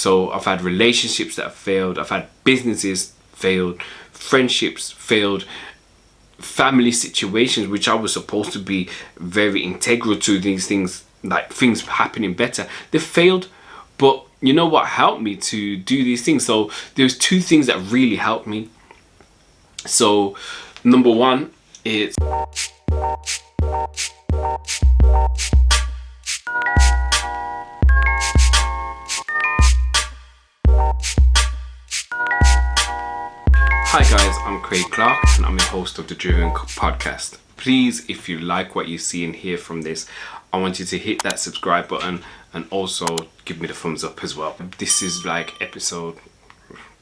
So I've had relationships that have failed, I've had businesses failed, friendships failed, family situations which I was supposed to be very integral to, these things, like things happening better, they failed. But you know what helped me to do these things? So there's two things that really helped me. So number one is hi guys, I'm Craig Clark and I'm the host of the Driven podcast. Please, if you like what you see and hear from this, I want you to hit that subscribe button and also give me the thumbs up as well. This is like episode,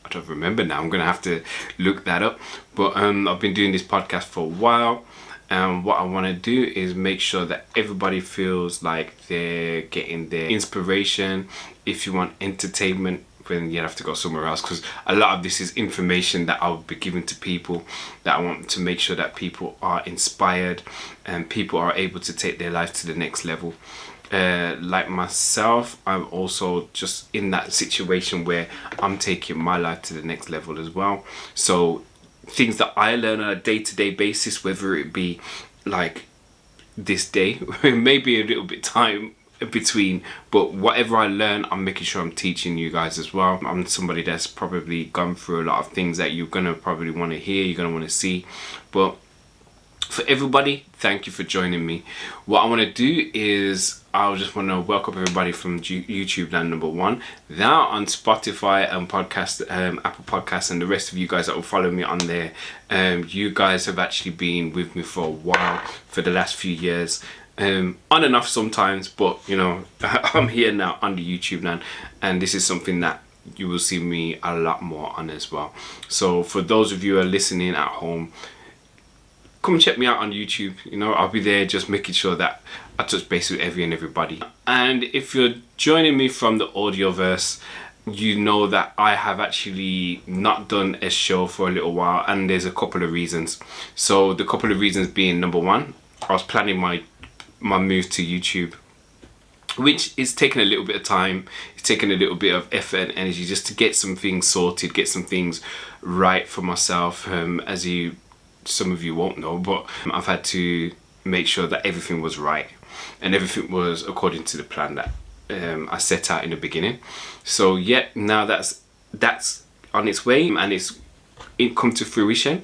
I don't remember now, I'm gonna have to look that up, but I've been doing this podcast for a while, and what I want to do is make sure that everybody feels like they're getting their inspiration. If you want entertainment, then you have to go somewhere else, because a lot of this is information that I'll be giving to people, that I want to make sure that people are inspired and people are able to take their life to the next level. Like myself, I'm also just in that situation where I'm taking my life to the next level as well. So things that I learn on a day-to-day basis, whether it be like this day, maybe a little bit time between, but whatever I learn, I'm making sure I'm teaching you guys as well. I'm somebody that's probably gone through a lot of things that you're gonna probably want to hear, you're gonna want to see. But for everybody, thank you for joining me. What I want to do is I just want to welcome everybody from YouTube land, number one. Now on Spotify and podcast, Apple Podcasts, and the rest of you guys that will follow me on there. You guys have actually been with me for a while, for the last few years. On and off sometimes, but you know, I'm here now on the YouTube land, and this is something that you will see me a lot more on as well. So for those of you who are listening at home, come check me out on YouTube. You know, I'll be there just making sure that I touch base with everybody. And if you're joining me from the audioverse, you know that I have actually not done a show for a little while, and there's a couple of reasons. So the couple of reasons being, number one, I was planning my move to YouTube, which is taking a little bit of time. It's taking a little bit of effort and energy just to get some things sorted, get some things right for myself. As some of you won't know, but I've had to make sure that everything was right and everything was according to the plan that I set out in the beginning. So yeah, now that's on its way and it's come to fruition.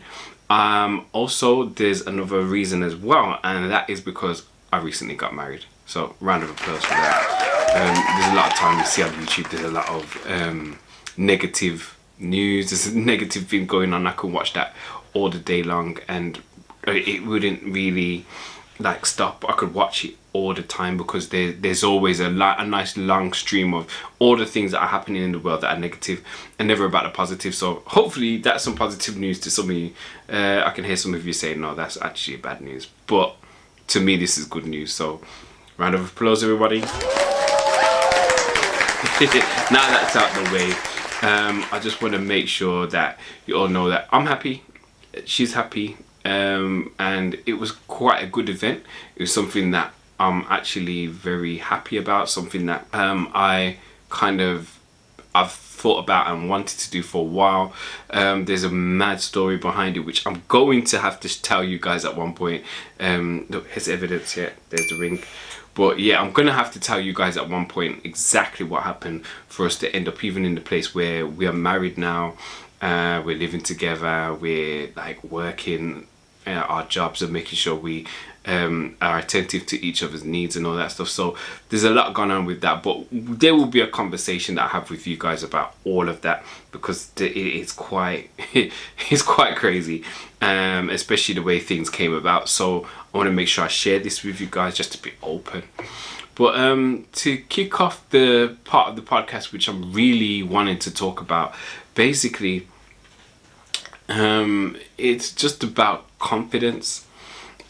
Also, there's another reason as well, and that is because I recently got married. So round of applause for that. There's a lot of time you see on YouTube, there's a lot of negative news, there's a negative thing going on. I could watch that all the day long and it wouldn't really like stop. I could watch it all the time because there's always a nice long stream of all the things that are happening in the world that are negative and never about the positive. So hopefully that's some positive news to some of you. I can hear some of you saying, no, that's actually bad news, but to me this is good news. So round of applause everybody. Now that's out the way, I just want to make sure that you all know that I'm happy, she's happy, and it was quite a good event. It was something that I'm actually very happy about, something that I've thought about and wanted to do for a while. There's a mad story behind it which I'm going to have to tell you guys at one point. Look, here's evidence here, there's the ring. But yeah, I'm gonna have to tell you guys at one point exactly what happened for us to end up even in the place where we are married now. We're living together, we're like working our jobs and making sure we are attentive to each other's needs and all that stuff. So there's a lot going on with that, but there will be a conversation that I have with you guys about all of that, because it's quite it's quite crazy, especially the way things came about. So I want to make sure I share this with you guys just to be open. But to kick off the part of the podcast which I'm really wanting to talk about, basically it's just about confidence,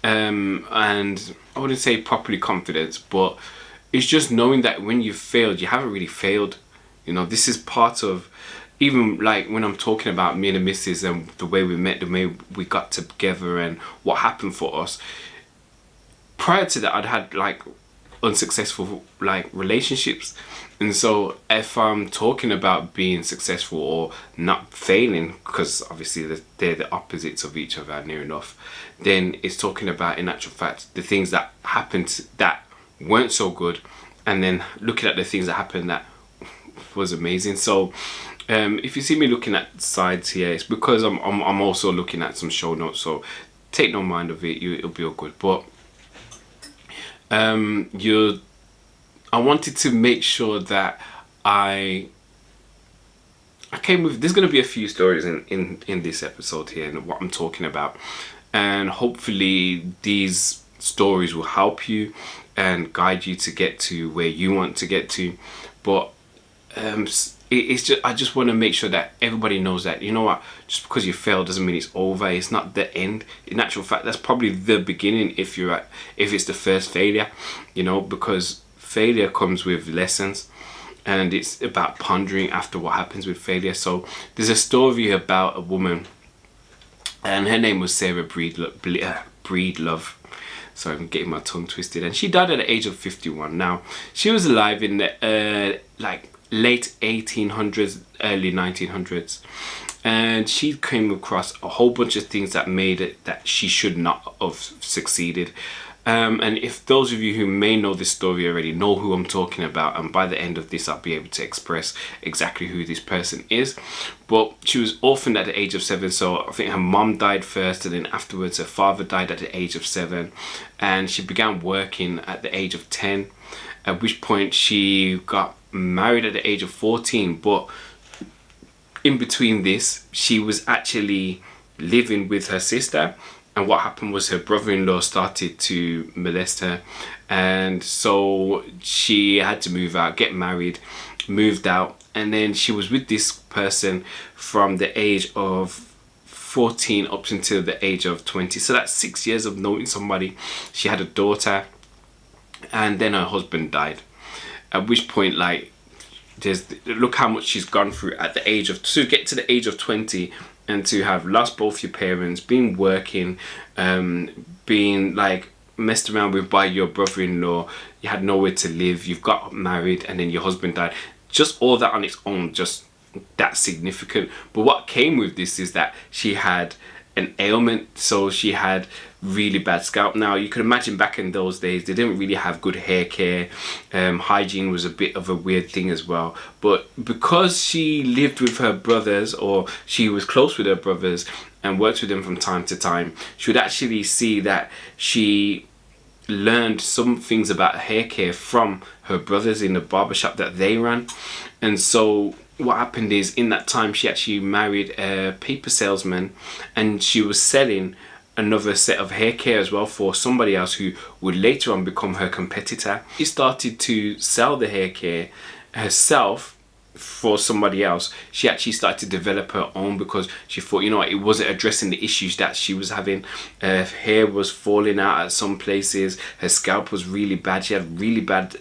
and I wouldn't say properly confidence, but it's just knowing that when you've failed, you haven't really failed. You know, this is part of, even like when I'm talking about me and the missus and the way we met, the way we got together and what happened for us. Prior to that, I'd had like unsuccessful like relationships. And so if I'm talking about being successful or not failing, because obviously they're the opposites of each other near enough, then it's talking about, in actual fact, the things that happened that weren't so good, and then looking at the things that happened that was amazing. So if you see me looking at sides here, it's because I'm also looking at some show notes, so take no mind of it, it'll be all good. But I wanted to make sure that I came with, there's going to be a few stories in this episode here and what I'm talking about, and hopefully these stories will help you and guide you to get to where you want to get to. But it's just, I just want to make sure that everybody knows that, you know what, just because you fail doesn't mean it's over. It's not the end. In actual fact, that's probably the beginning if it's the first failure, you know, because failure comes with lessons, and it's about pondering after what happens with failure. So there's a story about a woman, and her name was Sarah Breedlove. Sorry, I'm getting my tongue twisted. And she died at the age of 51. Now, she was alive in the like late 1800s, early 1900s. And she came across a whole bunch of things that made it that she should not have succeeded. And if those of you who may know this story already know who I'm talking about, and by the end of this I'll be able to express exactly who this person is. But she was orphaned at the age of 7, so I think her mom died first, and then afterwards her father died at the age of 7, and she began working at the age of 10, at which point she got married at the age of 14. But in between this, she was actually living with her sister. And what happened was her brother-in-law started to molest her, and so she had to move out, get married, moved out, and then she was with this person from the age of 14 up until the age of 20. So that's 6 years of knowing somebody. She had a daughter, and then her husband died. At which point, like, look how much she's gone through at the age of, to get to the age of 20, and to have lost both your parents, been working, being like messed around with by your brother-in-law, you had nowhere to live, you've got married, and then your husband died. Just all that on its own, just that's significant. But what came with this is that she had an ailment, so she had really bad scalp. Now you could imagine back in those days they didn't really have good hair care. Hygiene was a bit of a weird thing as well, but because she lived with her brothers, or she was close with her brothers and worked with them from time to time, she would actually see that she learned some things about hair care from her brothers in the barbershop that they ran. And so what happened is, in that time she actually married a paper salesman, and she was selling another set of hair care as well for somebody else who would later on become her competitor. She started to sell the hair care herself for somebody else. She actually started to develop her own because she thought, you know what, it wasn't addressing the issues that she was having. Her hair was falling out at some places, her scalp was really bad, she had really bad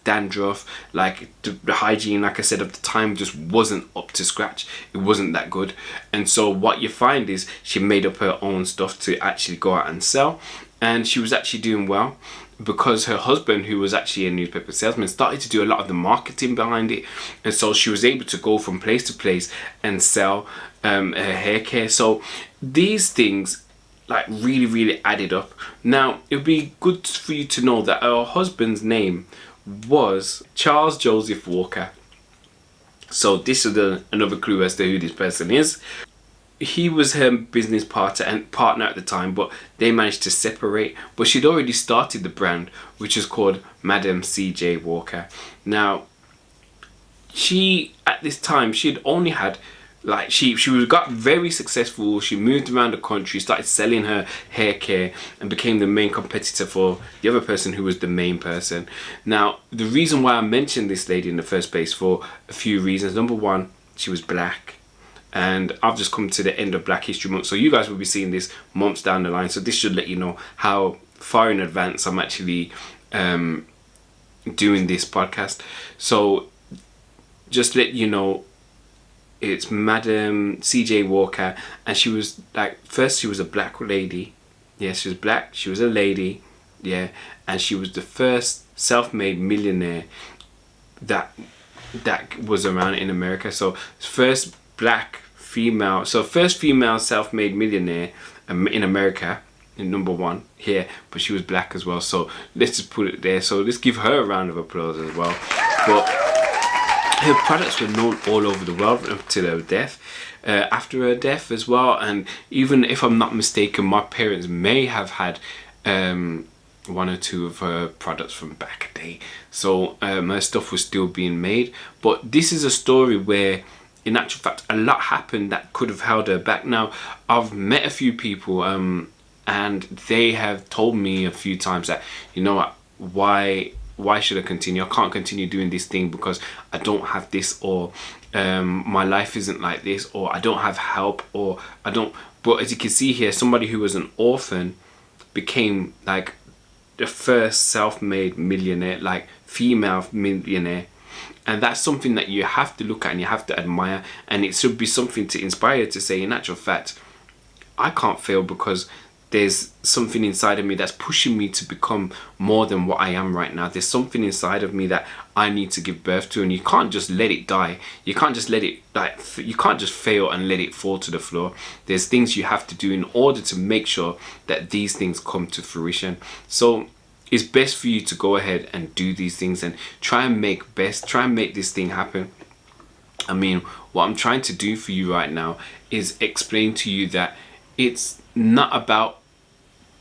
dandruff, like the hygiene, like I said, at the time just wasn't up to scratch. It wasn't that good. And so what you find is she made up her own stuff to actually go out and sell, and she was actually doing well, because her husband, who was actually a newspaper salesman, started to do a lot of the marketing behind it. And so she was able to go from place to place and sell her hair care. So these things like really added up. Now it would be good for you to know that her husband's name was Charles Joseph Walker. So this is another clue as to who this person is. He was her business partner at the time, but they managed to separate. But she'd already started the brand, which is called Madam C.J. Walker. Now, she, at this time, she'd only had, like, she got very successful. She moved around the country, started selling her hair care, and became the main competitor for the other person who was the main person. Now, the reason why I mentioned this lady in the first place, for a few reasons. Number one, she was black. And I've just come to the end of Black History Month, so you guys will be seeing this months down the line, so this should let you know how far in advance I'm actually doing this podcast. So just let you know, it's Madam C.J. Walker, and she was like, first she was a black lady. Yeah, she was black, she was a lady, yeah, and she was the first self-made millionaire that was around in America. So first female self-made millionaire in America, in number one here, but she was black as well. So let's just put it there. So let's give her a round of applause as well. But her products were known all over the world up to her death, after her death as well. And even if I'm not mistaken, my parents may have had one or two of her products from back a day. So her stuff was still being made. But this is a story where, in actual fact, a lot happened that could have held her back. Now, I've met a few people, and they have told me a few times that, you know what, why should I continue? I can't continue doing this thing because I don't have this, or my life isn't like this, or I don't have help, or I don't. But as you can see here, somebody who was an orphan became like the first self-made millionaire, like female millionaire. And that's something that you have to look at and you have to admire, and it should be something to inspire to say, in actual fact, I can't fail because there's something inside of me that's pushing me to become more than what I am right now. There's something inside of me that I need to give birth to, and you can't just let it die. You can't just let it, like, you can't just fail and let it fall to the floor. There's things you have to do in order to make sure that these things come to fruition. So it's best for you to go ahead and do these things and try and make this thing happen. I mean, what I'm trying to do for you right now is explain to you that it's not about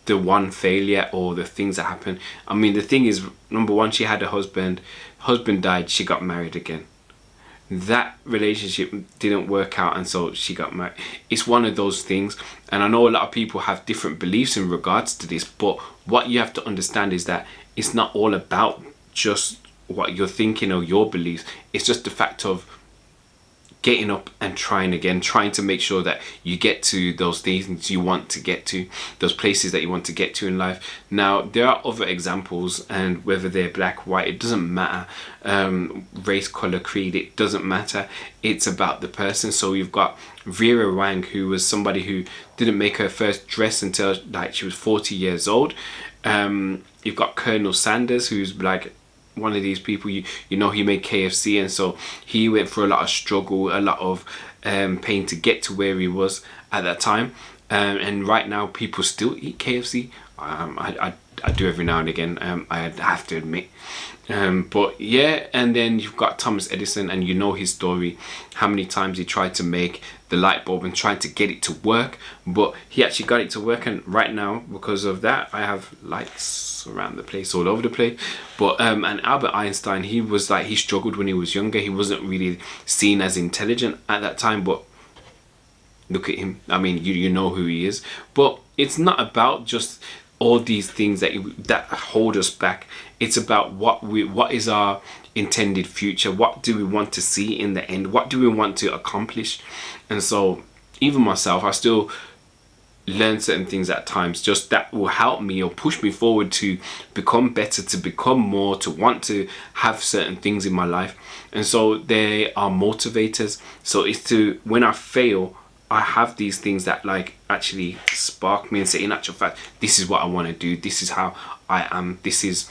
the one failure or the things that happen. I mean, the thing is, number one, she had a husband died, she got married again. That relationship didn't work out, and so she got married. It's one of those things, and I know a lot of people have different beliefs in regards to this, but what you have to understand is that it's not all about just what you're thinking or your beliefs. It's just the fact of getting up and trying again, trying to make sure that you get to those things you want to get to, those places that you want to get to in life. Now, there are other examples, and whether they're black, white, it doesn't matter. Race, color, creed, it doesn't matter. It's about the person. So you've got Vera Wang, who was somebody who didn't make her first dress until like she was 40 years old. You've got Colonel Sanders, who's like one of these people, you know, he made KFC, and so he went through a lot of struggle, a lot of pain to get to where he was at that time. And right now people still eat KFC. I do every now and again, I have to admit. But yeah, and then you've got Thomas Edison, and you know his story, how many times he tried to make the light bulb and tried to get it to work, but he actually got it to work. And right now, because of that, I have lights around the place, all over the place. But and Albert Einstein, he was like, he struggled when he was younger. He wasn't really seen as intelligent at that time, but look at him. I mean, you know who he is. But it's not about just all these things that hold us back. It's about what is our intended future. What do we want to see in the end? What do we want to accomplish? And so even myself, I still learn certain things at times, just that will help me or push me forward to become better, to become more, to want to have certain things in my life. And so they are motivators. So it's to, when I fail, I have these things that like actually spark me and say, in actual fact, this is what I want to do. This is how I am. These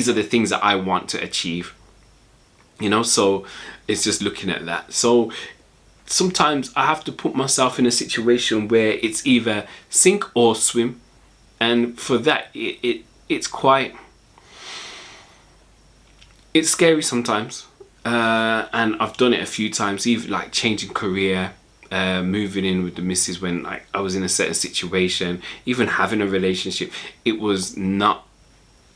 are the things that I want to achieve. You know, so it's just looking at that. So sometimes I have to put myself in a situation where it's either sink or swim. And for that, it's scary sometimes. And I've done it a few times, even like changing career, moving in with the missus when like I was in a certain situation, even having a relationship. It was not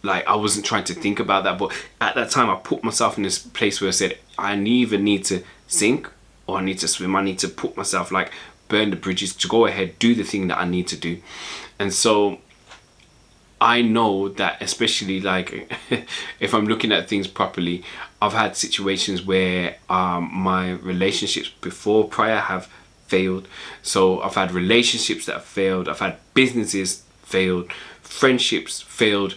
like I wasn't trying to think about that, but at that time I put myself in this place where I said, I either need to sink or I need to swim. I need to put myself, like, burn the bridges, to go ahead, do the thing that I need to do. And so I know that, especially like if I'm looking at things properly, I've had situations where my relationships prior have failed. So I've had relationships that have failed, I've had businesses failed, friendships failed,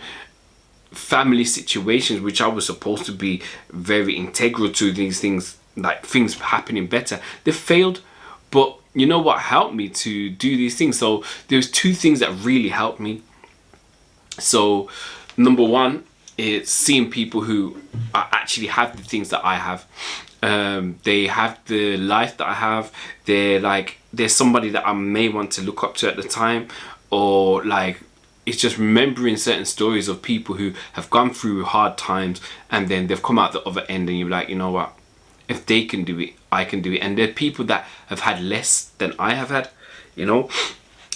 family situations which I was supposed to be very integral to, these things, like things happening better, they failed. But you know what helped me to do these things? So there's two things that really helped me. So number one, it's seeing people who actually have the things that I have. They have the life that I have. They're like, there's somebody that I may want to look up to at the time, or like, it's just remembering certain stories of people who have gone through hard times and then they've come out the other end, and you're like, you know what, if they can do it, I can do it. And there are people that have had less than I have had, you know.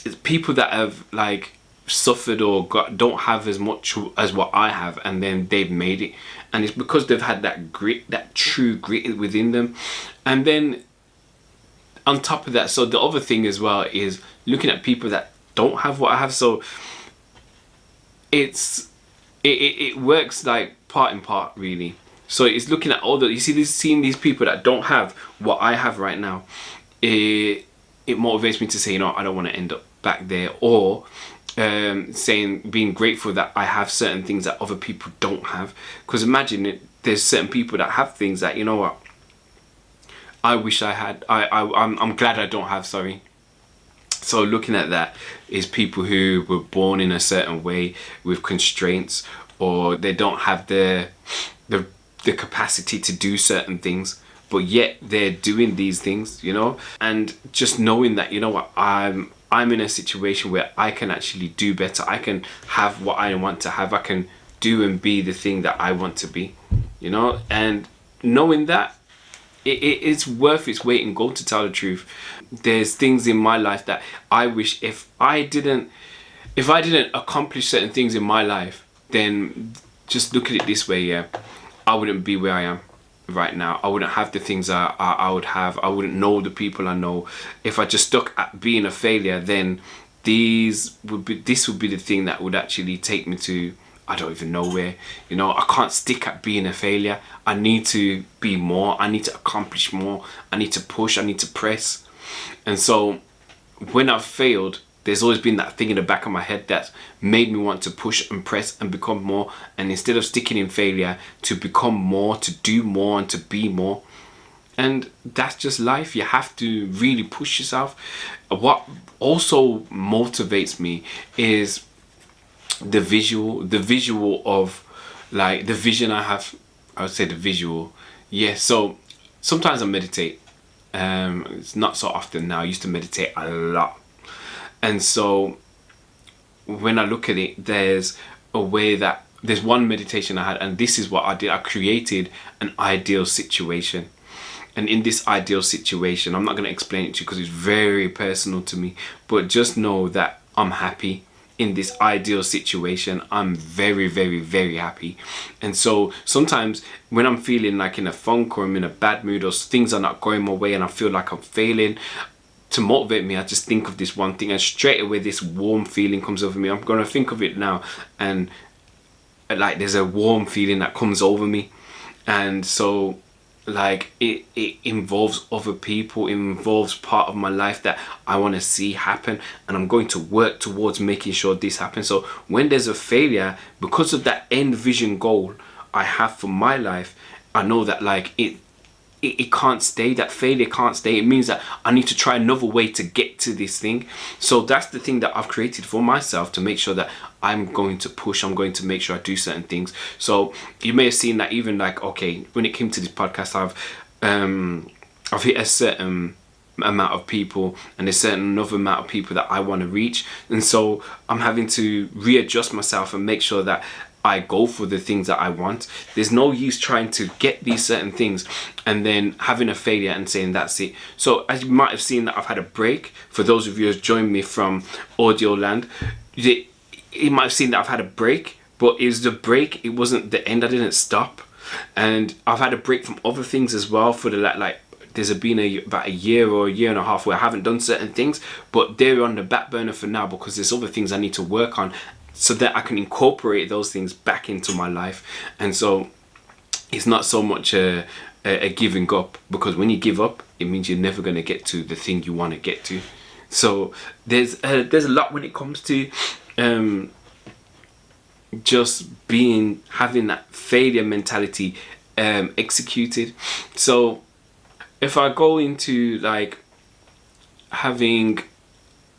It's people that have like suffered or don't have as much as what I have, and then they've made it, and it's because they've had that grit, that true grit within them. And then on top of that, so the other thing as well is looking at people that don't have what I have. So it works like part and part, really. So it's looking at all the, you see this, seeing these people that don't have what I have right now, it motivates me to say, you know, I don't want to end up back there. Or being grateful that I have certain things that other people don't have. Because imagine it, there's certain people that have things that, you know what, I wish I had. I'm glad I don't have, sorry. So looking at that is people who were born in a certain way with constraints, or they don't have the capacity to do certain things, but yet they're doing these things, you know. And just knowing that, you know what, I'm in a situation where I can actually do better. I can have what I want to have. I can do and be the thing that I want to be, you know. And knowing that, it's worth its weight in gold, to tell the truth. There's things in my life that I wish if I didn't accomplish certain things in my life, then just look at it this way, yeah, I wouldn't be where I am right now. I wouldn't have the things I would have. I wouldn't know the people I know. If I just stuck at being a failure, then this would be the thing that would actually take me to, I don't even know where. You know, I can't stick at being a failure. I need to be more. I need to accomplish more. I need to push. I need to press. And so when I've failed, there's always been that thing in the back of my head that's made me want to push and press and become more. And instead of sticking in failure, to become more, to do more, and to be more. And that's just life. You have to really push yourself. What also motivates me is the visual of like the vision I have. I would say the visual. Yeah, so sometimes I meditate. It's not so often now. I used to meditate a lot. And so when I look at it, there's a way that there's one meditation I had, and this is what I did. I created an ideal situation. And in this ideal situation, I'm not going to explain it to you because it's very personal to me, but just know that I'm happy in this ideal situation. I'm very, very, very happy. And so sometimes when I'm feeling like in a funk, or I'm in a bad mood, or things are not going my way and I feel like I'm failing, to motivate me, I just think of this one thing, and straight away this warm feeling comes over me. I'm going to think of it now, and like there's a warm feeling that comes over me. And so like it involves other people, it involves part of my life that I want to see happen, and I'm going to work towards making sure this happens. So when there's a failure, because of that end vision goal I have for my life, I know that like it can't stay. That failure can't stay. It means that I need to try another way to get to this thing. So that's the thing that I've created for myself, to make sure that I'm going to push. I'm going to make sure I do certain things. So you may have seen that even like, okay, when it came to this podcast, I've hit a certain amount of people, and there's certain another amount of people that I want to reach. And so I'm having to readjust myself and make sure that I go for the things that I want. There's no use trying to get these certain things and then having a failure and saying that's it. So as you might have seen that I've had a break. For those of you who have joined me from Audio Land, you might have seen that I've had a break, but it was the break, it wasn't the end. I didn't stop. And I've had a break from other things as well, for the like there's been about a year or a year and a half where I haven't done certain things, but they're on the back burner for now because there's other things I need to work on, so that I can incorporate those things back into my life. And so it's not so much a giving up, because when you give up, it means you're never going to get to the thing you want to get to. So there's a lot when it comes to just having that failure mentality executed. So if I go into like having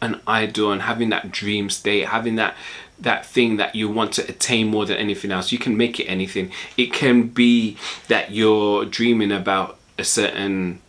an idol and having that dream state, having that that thing that you want to attain more than anything else. You can make it anything. It can be that you're dreaming about a certain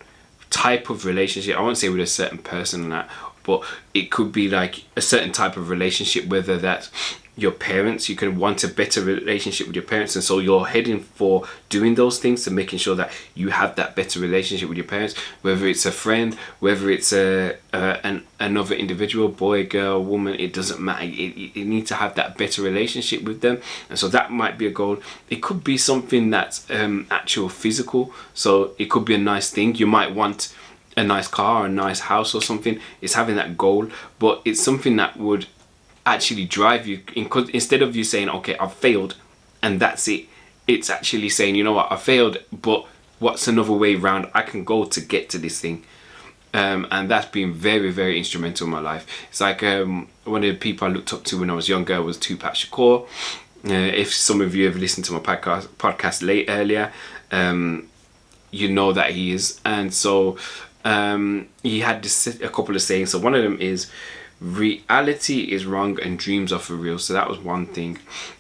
type of relationship. I won't say with a certain person and that, but it could be like a certain type of relationship, whether that's your parents. You can want a better relationship with your parents, and so you're heading for doing those things to making sure that you have that better relationship with your parents, whether it's a friend, whether it's another individual, boy, girl, woman, it doesn't matter. You need to have that better relationship with them, and so that might be a goal. It could be something that's actual physical, so it could be a nice thing. You might want a nice car, a nice house or something. It's having that goal, but it's something that would actually drive you instead of you saying, okay, I've failed and that's it. It's actually saying, you know what, I failed, but what's another way around I can go to get to this thing? And that's been very, very instrumental in my life. It's like one of the people I looked up to when I was younger was Tupac Shakur. If some of you have listened to my podcast earlier, you know that he is. And so he had a couple of sayings. So one of them is, reality is wrong and dreams are for real. So that was one thing.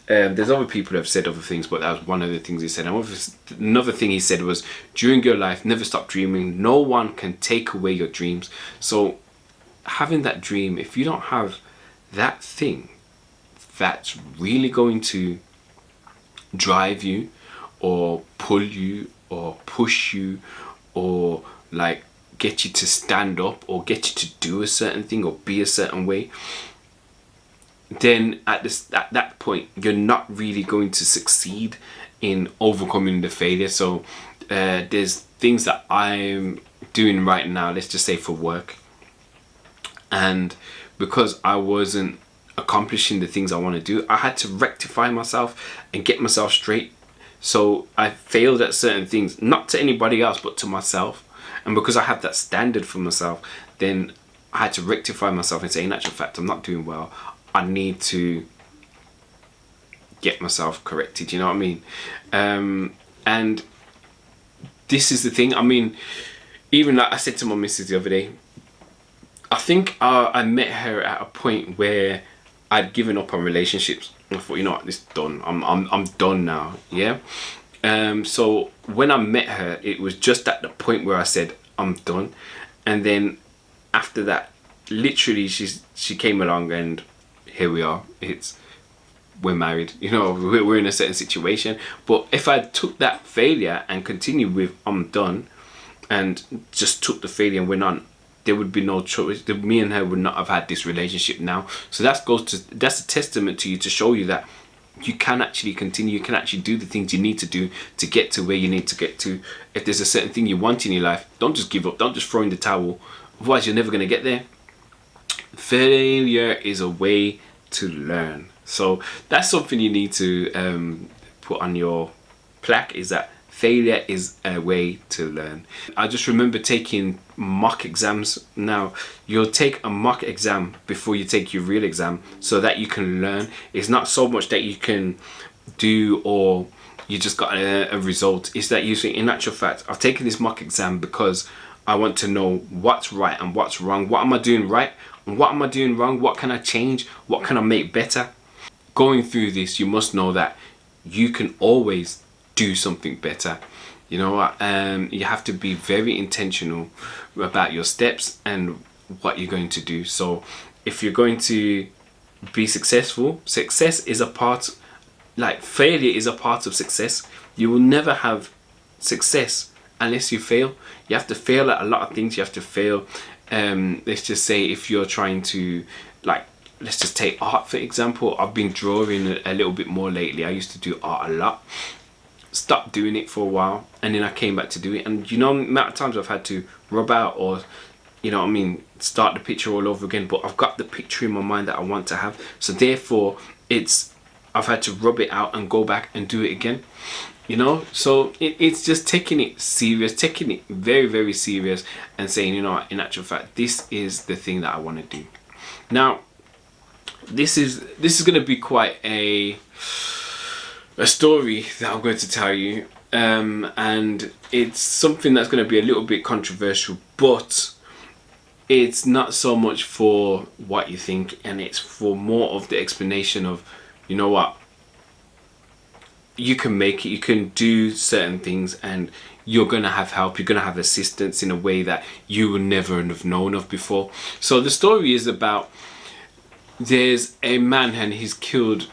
There's other people who have said other things, but that was one of the things he said. Another thing he said was, during your life, never stop dreaming. No one can take away your dreams. So having that dream, if you don't have that thing that's really going to drive you or pull you or push you or like get you to stand up or get you to do a certain thing or be a certain way, then at that point you're not really going to succeed in overcoming the failure. So there's things that I'm doing right now, let's just say for work, and because I wasn't accomplishing the things I want to do, I had to rectify myself and get myself straight. So I failed at certain things, not to anybody else but to myself. And because I had that standard for myself, then I had to rectify myself and say, in actual fact, I'm not doing well. I need to get myself corrected, you know what I mean? And this is the thing. I mean, even like I said to my missus the other day, I think I met her at a point where I'd given up on relationships. I thought, you know what, this is done. I'm done now, yeah? So when I met her, it was just at the point where I said, I'm done. And then after that, literally she came along and here we are. We're married, you know, we're in a certain situation. But if I took that failure and continued with I'm done and just took the failure and went on, there would be no choice. Me and her would not have had this relationship now. So that's a testament to you, to show you that you can actually continue. You can actually do the things you need to do to get to where you need to get to. If there's a certain thing you want in your life, don't just give up. Don't just throw in the towel. Otherwise, you're never going to get there. Failure is a way to learn. So that's something you need to put on your plaque, is that failure is a way to learn. I just remember taking mock exams. Now, you'll take a mock exam before you take your real exam so that you can learn. It's not so much that you can do or you just got a result. It's that you think, in actual fact, I've taken this mock exam because I want to know what's right and what's wrong. What am I doing right and what am I doing wrong? What can I change? What can I make better? Going through this, you must know that you can always do something better. You know, you have to be very intentional about your steps and what you're going to do. So if you're going to be successful, success is a part, like failure is a part of success. You will never have success unless you fail. You have to fail at a lot of things. You have to fail. Let's just say if you're trying to, like, let's just take art for example. I've been drawing a little bit more lately. I used to do art a lot. Stopped doing it for a while, and then I came back to do it, and you know the amount of times I've had to rub out or, you know what I mean, start the picture all over again, but I've got the picture in my mind that I want to have, so therefore I've had to rub it out and go back and do it again, you know. So it's just taking it serious, taking it very, very serious, and saying, you know what, in actual fact, this is the thing that I want to do. Now this is going to be quite a story that I'm going to tell you, and it's something that's going to be a little bit controversial, but it's not so much for what you think, and it's for more of the explanation of, you know what, you can make it, you can do certain things, and you're gonna have help, you're gonna have assistance in a way that you would never have known of before. So the story is about, there's a man and he's killed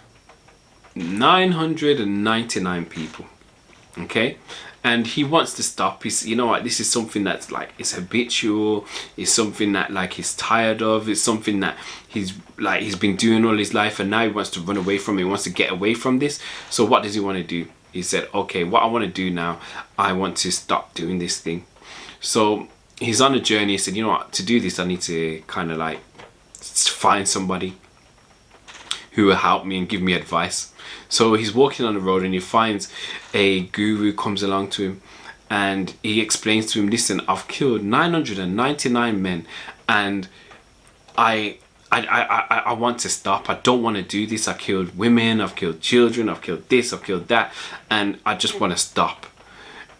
999 people, okay, and he wants to stop. He's, you know what, this is something that's like, it's habitual, it's something that like he's tired of, it's something that he's been doing all his life, and now he wants to run away from it, he wants to get away from this. So what does he want to do? He said, okay, what I want to do now, I want to stop doing this thing. So he's on a journey. He said, you know what, to do this I need to kind of like find somebody who will help me and give me advice. So he's walking on the road and he finds a guru, comes along to him, and he explains to him, listen, I've killed 999 men, and I want to stop. I don't want to do this. I killed women, I've killed children, I've killed this, I've killed that, and I just want to stop.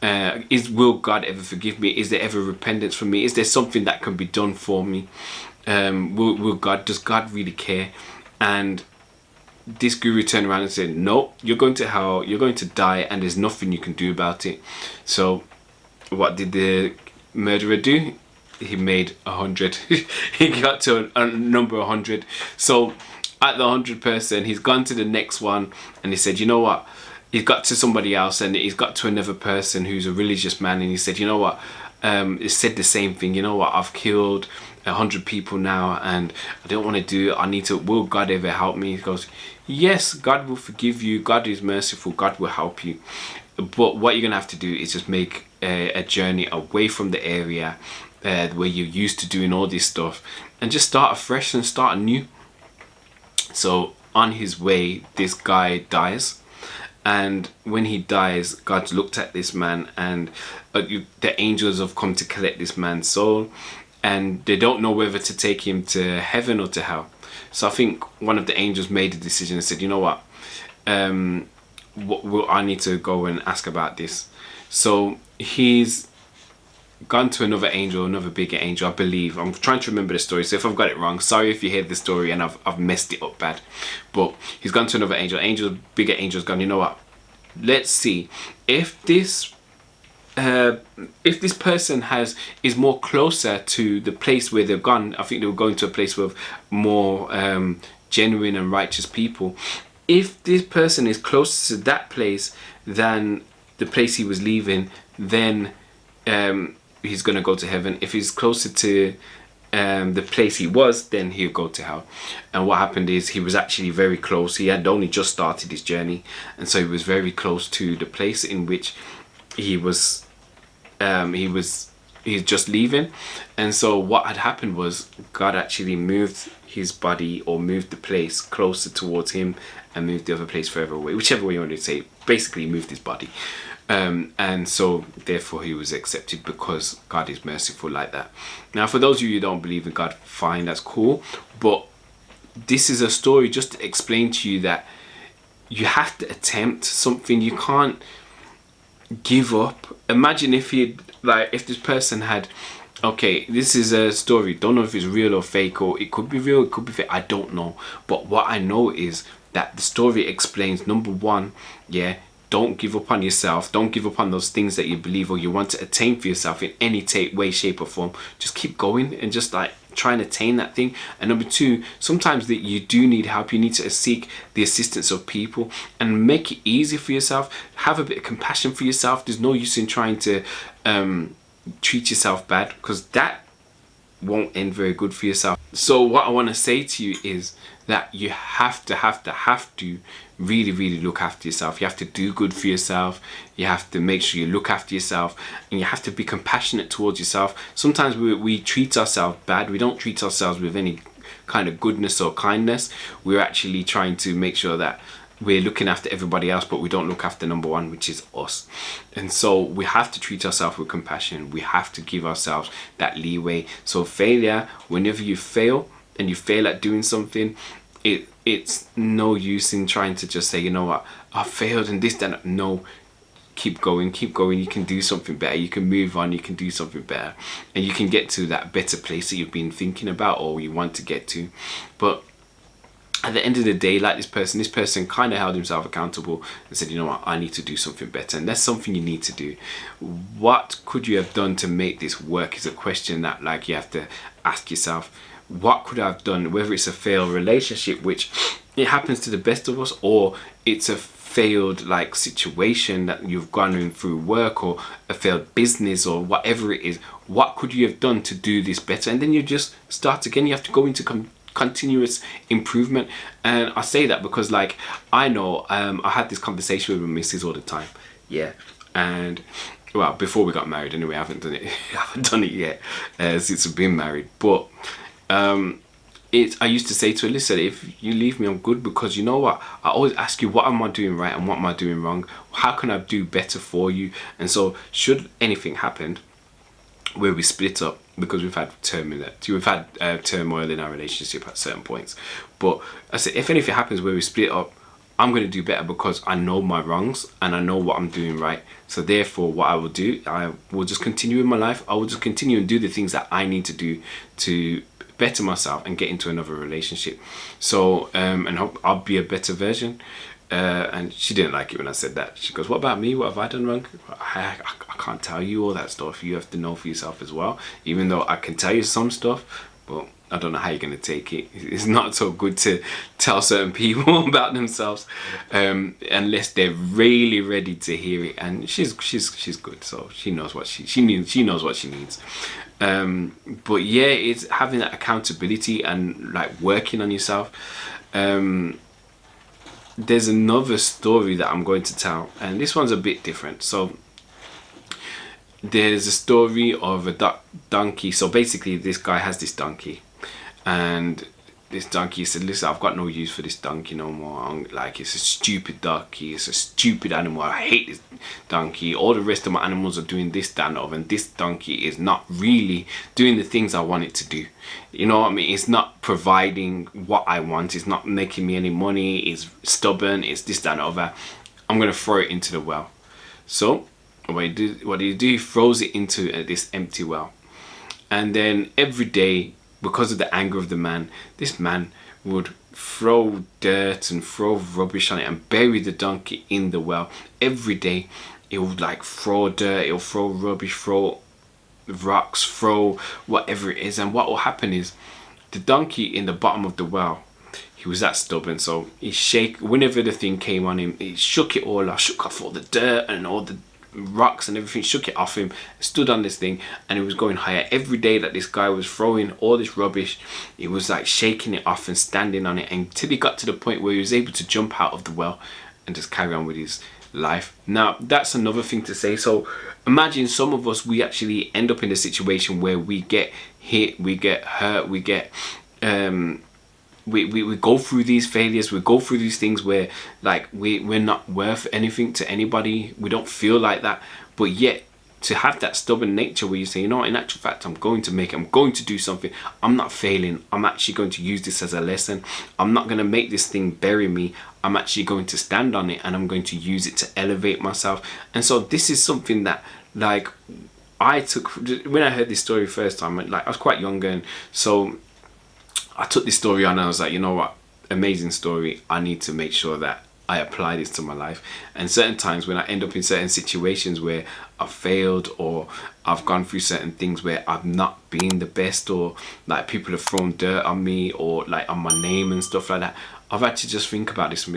Will God ever forgive me? Is there ever repentance for me? Is there something that can be done for me? Does God really care? And this guru turned around and said, no, you're going to hell, you're going to die, and there's nothing you can do about it. So what did the murderer do? He made 100. He got to a number 100. So at the 100th person, he's gone to the next one, and he said, you know what, he's got to somebody else, and he's got to another person who's a religious man, and he said, you know what, it said the same thing, you know what, I've killed 100 people now, and I don't want to do it. I need to, will God ever help me? He goes, yes, God will forgive you, God is merciful, God will help you, but what you're gonna have to do is just make a journey away from the area where you're used to doing all this stuff, and just start afresh and start anew. So on his way, this guy dies, and when he dies, God looked at this man, and the angels have come to collect this man's soul, and they don't know whether to take him to heaven or to hell. So I think one of the angels made a decision and said, you know what, I need to go and ask about this. So he's gone to another angel, another bigger angel, I believe. I'm trying to remember the story, so if I've got it wrong, sorry if you heard the story and I've messed it up bad. But he's gone to another angel, bigger angel's gone, you know what, let's see if this person is more closer to the place where they've gone. I think they were going to a place with more genuine and righteous people. If this person is closer to that place than the place he was leaving, then he's going to go to heaven. If he's closer to the place he was, then he'll go to hell. And what happened is, he was actually very close. He had only just started his journey, and so he was very close to the place in which he's just leaving. And so what had happened was, God actually moved his body, or moved the place closer towards him, and moved the other place further away, whichever way you want to say, basically moved his body. And so therefore he was accepted, because God is merciful like that. Now for those of you who don't believe in God, fine, that's cool, but this is a story just to explain to you that you have to attempt something. You can't give up. Imagine if if this person had, okay, this is a story, don't know if it's real or fake, or it could be real, it could be fake, I don't know. But what I know is that the story explains, number one, yeah, don't give up on yourself. Don't give up on those things that you believe or you want to attain for yourself in any way, shape or form. Just keep going and just like try and attain that thing. And number two, sometimes that you do need help. You need to seek the assistance of people and make it easy for yourself. Have a bit of compassion for yourself. There's no use in trying to treat yourself bad, because that won't end very good for yourself. So what I want to say to you is that you have to really look after yourself. You have to do good for yourself. You have to make sure you look after yourself, and you have to be compassionate towards yourself. Sometimes we treat ourselves bad. We don't treat ourselves with any kind of goodness or kindness. We're actually trying to make sure that we're looking after everybody else, but we don't look after number one, which is us. And so we have to treat ourselves with compassion. We have to give ourselves that leeway. So failure, whenever you fail and you fail at doing something, it's no use in trying to just say, you know what, I failed and this, that. No, keep going, you can do something better, you can move on, you can do something better, and you can get to that better place that you've been thinking about or you want to get to. But at the end of the day, like this person kind of held himself accountable and said, you know what, I need to do something better. And that's something you need to do. What could you have done to make this work is a question that like you have to ask yourself. What could I have done, whether it's a failed relationship, which it happens to the best of us, or it's a failed like situation that you've gone in through work, or a failed business, or whatever it is. What could you have done to do this better? And then you just start again. You have to go into continuous improvement. And I say that because like I know I had this conversation with my missus all the time, yeah, and well, before we got married anyway. I haven't done it yet since I've been married, but I used to say to her, listen, if you leave me, I'm good, because you know what, I always ask you, what am I doing right and what am I doing wrong? How can I do better for you? And so should anything happen where we split up, because we've had turmoil in our relationship at certain points, but I said, if anything happens where we split up, I'm going to do better because I know my wrongs and I know what I'm doing right. So therefore what I will do, I will just continue in my life. I will just continue and do the things that I need to do to better myself and get into another relationship. So and hope I'll be a better version. And she didn't like it when I said that. She goes, what about me? What have I done wrong? I can't tell you all that stuff. You have to know for yourself as well. Even though I can tell you some stuff, but I don't know how you're going to take it. It's not so good to tell certain people about themselves unless they're really ready to hear it. And she's good, so she knows what she knows what she needs. But yeah, it's having that accountability and like working on yourself. There's another story that I'm going to tell, and this one's a bit different. So there's a story of a donkey. So basically this guy has this donkey, and this donkey said, listen, I've got no use for this donkey no more. Like, it's a stupid donkey, it's a stupid animal, I hate this donkey. All the rest of my animals are doing this, that, and other, and this donkey is not really doing the things I want it to do. You know what I mean? It's not providing what I want, it's not making me any money, it's stubborn, it's this, that, and other. I'm gonna throw it into the well. So what do you do? He throws it into this empty well, and then every day, because of the anger of the man, this man would throw dirt and throw rubbish on it and bury the donkey in the well. Every day he would like throw dirt, he'll throw rubbish, throw rocks, throw whatever it is. And what will happen is the donkey in the bottom of the well, he was that stubborn, so he whenever the thing came on him, he shook it all off, shook off all the dirt and all the rocks and everything, shook it off him, stood on this thing, and it was going higher. Every day that this guy was throwing all this rubbish, he was like shaking it off and standing on it, until he got to the point where he was able to jump out of the well and just carry on with his life. Now that's another thing to say. So imagine some of us, we actually end up in a situation where we get hit, we get hurt, we get we go through these failures, we go through these things where like we're not worth anything to anybody, we don't feel like that, but yet to have that stubborn nature where you say, you know, in actual fact, I'm going to make it, I'm going to do something, I'm not failing, I'm actually going to use this as a lesson, I'm not going to make this thing bury me, I'm actually going to stand on it and I'm going to use it to elevate myself. And so this is something that like I took when I heard this story first time. Like I was quite young, and so I took this story on and I was like, you know what, amazing story, I need to make sure that I apply this to my life. And certain times when I end up in certain situations where I've failed, or I've gone through certain things where I've not been the best, or like people have thrown dirt on me or like on my name and stuff like that, I've had to just think about this.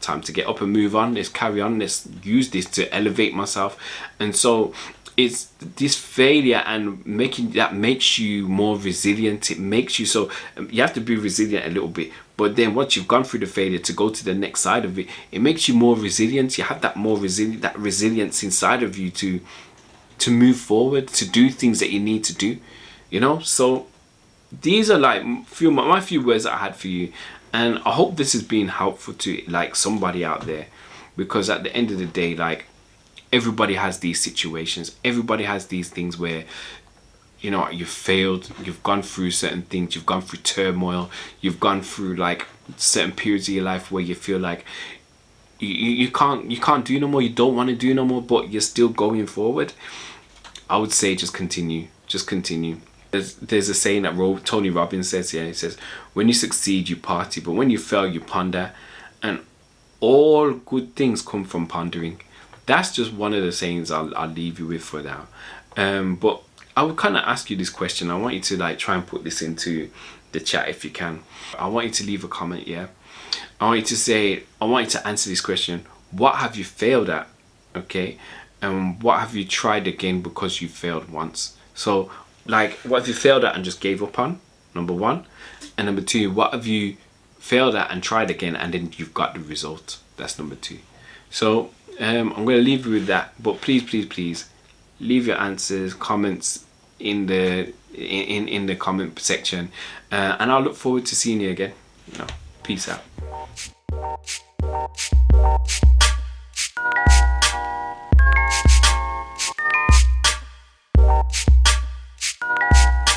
Time to get up and move on, let's carry on, let's use this to elevate myself. And so it's this failure and making that makes you more resilient. It makes you, so you have to be resilient a little bit, but then once you've gone through the failure to go to the next side of it, it makes you more resilient. You have that more resilient, that resilience inside of you to move forward, to do things that you need to do, you know. So these are like my few words that I had for you, and I hope this has been helpful to like somebody out there, because at the end of the day, like, everybody has these situations, everybody has these things where, you know, you've failed, you've gone through certain things, you've gone through turmoil, you've gone through like certain periods of your life where you feel like you can't do no more, you don't want to do no more, but you're still going forward, I would say just continue. Just continue. There's a saying that Tony Robbins says, yeah, he says, when you succeed, you party, but when you fail, you ponder. And all good things come from pondering. That's just one of the sayings I'll leave you with for now. But I would kind of ask you this question. I want you to like try and put this into the chat if you can. I want you to leave a comment, yeah? I want you to answer this question. What have you failed at? Okay? And what have you tried again because you failed once? So, like, what have you failed at and just gave up on? Number one. And number two, what have you failed at and tried again and then you've got the result? That's number two. So, I'm going to leave you with that. But please, leave your answers, comments in the comment section. And I'll look forward to seeing you again. Peace out.